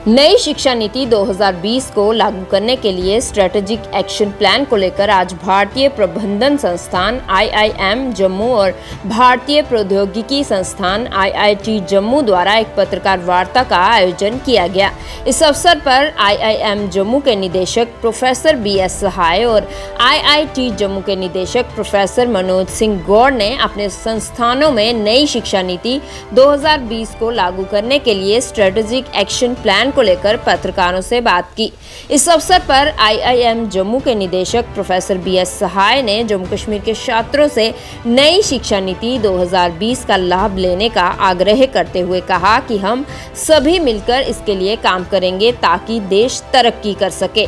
नई शिक्षा नीति 2020 को लागू करने के लिए स्ट्रेटेजिक एक्शन प्लान को लेकर आज भारतीय प्रबंधन संस्थान IIM जम्मू और भारतीय प्रौद्योगिकी संस्थान IIT जम्मू द्वारा एक पत्रकार वार्ता का आयोजन किया गया। इस अवसर पर IIM जम्मू के निदेशक प्रोफेसर BS सहाय और IIT जम्मू के निदेशक प्रोफेसर मनोज सिंह गौड़ ने अपने संस्थानों में नई शिक्षा नीति 2020 को लागू करने के लिए स्ट्रेटेजिक एक्शन प्लान को लेकर पत्रकारों से बात की। इस अवसर पर IIM जम्मू के निदेशक प्रोफेसर BS सहाय ने जम्मू कश्मीर के छात्रों से नई शिक्षा नीति 2020 का लाभ लेने का आग्रह करते हुए कहा कि हम सभी मिलकर इसके लिए काम करेंगे ताकि देश तरक्की कर सके।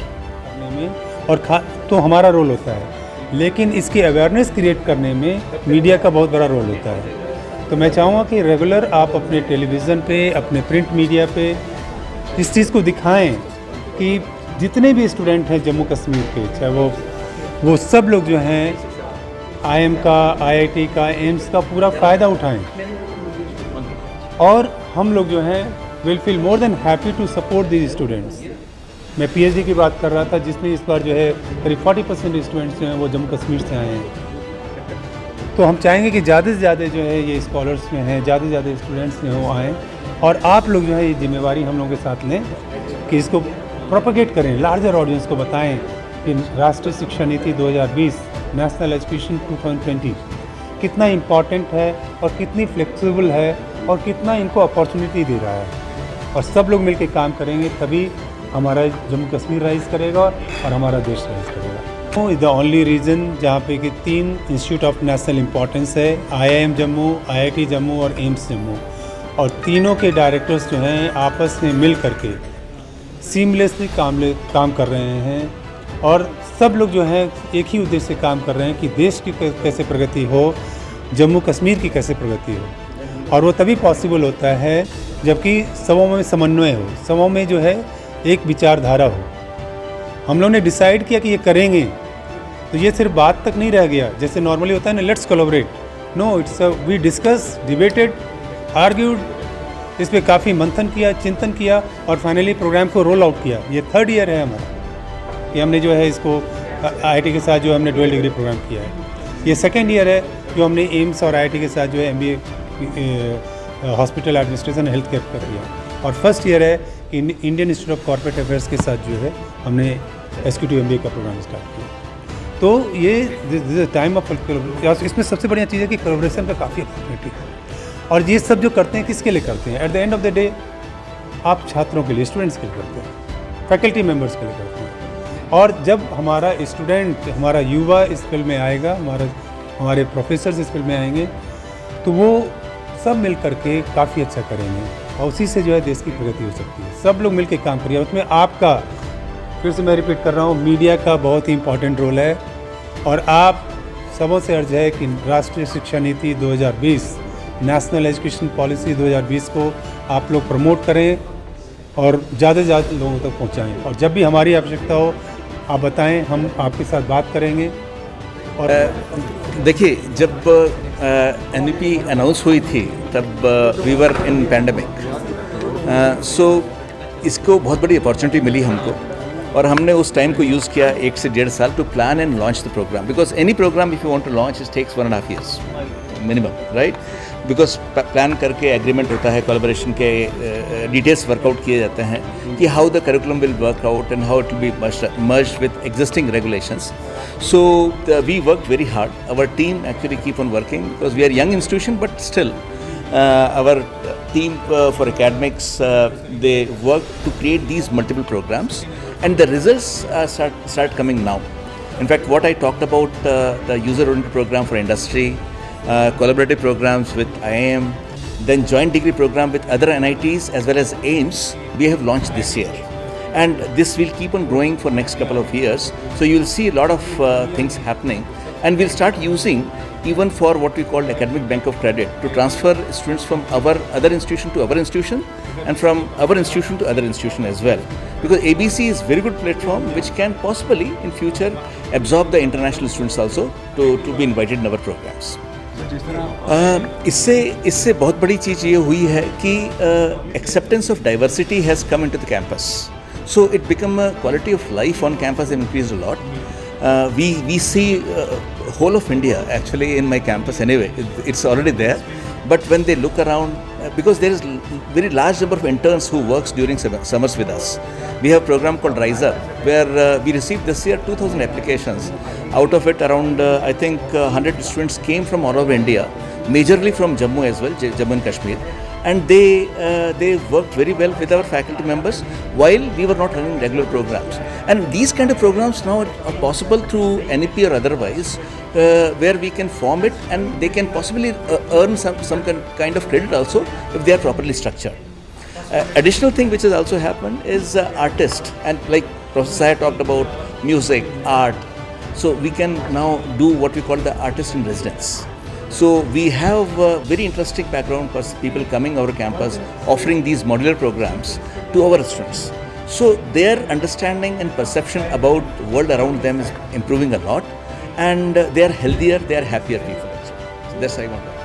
और तो हमारा रोल होता है, लेकिन इसकी अवेयरनेस क्रिएट करने में मीडिया का बहुत बड़ा रोल होता है। तो मैं चाहूँगा कि रेगुलर आप अपने टेलीविज़न पे, अपने प्रिंट मीडिया पे इस चीज़ को दिखाएं कि जितने भी स्टूडेंट हैं जम्मू कश्मीर के, चाहे वो सब लोग जो हैं IIM का, IIT का, एम्स का पूरा फ़ायदा उठाएं। और हम लोग जो हैं will feel more than happy to support these students. मैं PhD की बात कर रहा था, जिसमें इस बार जो है करीब 40% स्टूडेंट्स जो हैं वो जम्मू कश्मीर से आए हैं। तो हम चाहेंगे कि ज़्यादा से ज़्यादा जो है ये स्कॉलर्स में हैं, ज़्यादा से ज़्यादा स्टूडेंट्स जो हैं वो आएँ और आप लोग जो है ये जिम्मेवारी हम लोगों के साथ लें कि इसको प्रोपेगेट करें, लार्जर ऑडियंस को बताएं कि राष्ट्रीय शिक्षा नीति 2020 नेशनल एजुकेशन 2020 कितना इम्पॉर्टेंट है और कितनी फ्लेक्सिबल है और कितना इनको अपॉर्चुनिटी दे रहा है। और सब लोग मिलकर काम करेंगे तभी हमारा जम्मू कश्मीर राइज करेगा और हमारा देश राइज करेगा। इज़ द ओनली रीज़न जहाँ पे कि 3 इंस्टीट्यूट ऑफ नेशनल इम्पोर्टेंस है, IIM जम्मू, IIT जम्मू और एम्स जम्मू, और तीनों के डायरेक्टर्स जो हैं आपस में मिल करके सीमलेसली काम कर रहे हैं और सब लोग जो हैं एक ही उद्देश्य से काम कर रहे हैं कि देश की कैसे प्रगति हो, जम्मू कश्मीर की कैसे प्रगति हो। और वो तभी पॉसिबल होता है जबकि सबों में समन्वय हो, सबों में जो है एक विचारधारा हो। हम लोगों ने डिसाइड किया कि ये करेंगे, तो ये सिर्फ बात तक नहीं रह गया जैसे नॉर्मली होता है ना, let's collaborate. No, it's we discuss, debated, argued, इस पर काफ़ी मंथन किया, चिंतन किया और फाइनली प्रोग्राम को रोल आउट किया। ये 3rd ईयर है हमारा कि हमने जो है इसको IIT के साथ जो हमने डुअल डिग्री प्रोग्राम किया है। ये 2nd ईयर है जो हमने एम्स और IIT के साथ जो है MBA hospital administration health care का किया। और 1st ईयर है कि Indian institute of corporate affairs के साथ जो है हमने एक्जीक्यूटिव MBA का प्रोग्राम स्टार्ट किया। तो ये टाइम ऑफ, इसमें सबसे बढ़िया चीज़ है कि कोलैबोरेशन का काफ़ी अपॉर्चुनिटी है। और ये सब जो करते हैं किसके लिए करते हैं? At the end of the day आप छात्रों के लिए, स्टूडेंट्स के लिए करते हैं, फैकल्टी मेंबर्स के लिए करते हैं। और जब हमारा स्टूडेंट, हमारा युवा इस फील्ड में आएगा, हमारे प्रोफेसर्स इस फील्ड में आएंगे, तो वो सब मिल करके काफ़ी अच्छा करेंगे और उसी से जो है देश की प्रगति हो सकती है। सब लोग मिल के काम करिए। उसमें आपका, फिर से मैं रिपीट कर रहा हूँ, मीडिया का बहुत ही इंपॉर्टेंट रोल है। और आप सबों से अर्ज है कि राष्ट्रीय शिक्षा नीति 2020 नेशनल एजुकेशन पॉलिसी 2020 को आप लोग प्रमोट करें और ज़्यादा से ज़्यादा लोगों तक पहुंचाएं। और जब भी हमारी आवश्यकता हो आप बताएं, हम आपके साथ बात करेंगे। और देखिए, जब NEP अनाउंस हुई थी तब वी वर इन पैंडमिक, सो इसको बहुत बड़ी अपॉर्चुनिटी मिली हमको और हमने उस टाइम को यूज़ किया 1 से 1.5 साल to plan and launch the program. Because any program if you want to launch it takes 1.5 years minimum, right? Because plan करके एग्रीमेंट होता है, कोलैबोरेशन के डिटेल्स वर्कआउट किए जाते हैं कि how the curriculum will work out and how it will be merged with existing regulations. So we work very hard, our team actually keep on working because we are young institution, but still our team for academics, they work to create these multiple programs and the results start coming now. In fact, what I talked about, the user-oriented program for industry, collaborative programs with IIM, then joint degree program with other NITs as well as AIMS, we have launched this year. And this will keep on growing for next couple of years. So you will see a lot of things happening, and we'll start using even for what we call academic bank of credit to transfer students from our other institution to our institution and from our institution to other institution as well. Because ABC is very good platform which can possibly in future absorb the international students also to be invited in our programs. इससे बहुत बड़ी चीज़ ये हुई है कि acceptance of diversity has come into the campus, so it become quality of life on campus increase a lot. We see whole of India actually in my campus anyway. It's already there, but when they look around, because there is very large number of interns who works during summers with us. We have a program called Rise Up, where we received this year 2,000 applications. Out of it, around I think 100 students came from all over India, majorly from Jammu as well, Jammu and Kashmir. And they worked very well with our faculty members while we were not running regular programs. And these kind of programs now are possible through NEP or otherwise, where we can form it and they can possibly earn some kind of credit also if they are properly structured. Additional thing which has also happened is artists, and like Professor Sai talked about music, art. So we can now do what we call the artist in residence. So we have very interesting background people coming our campus offering these modular programs to our students. So their understanding and perception about the world around them is improving a lot, and they are healthier, they are happier people. So that's what I want.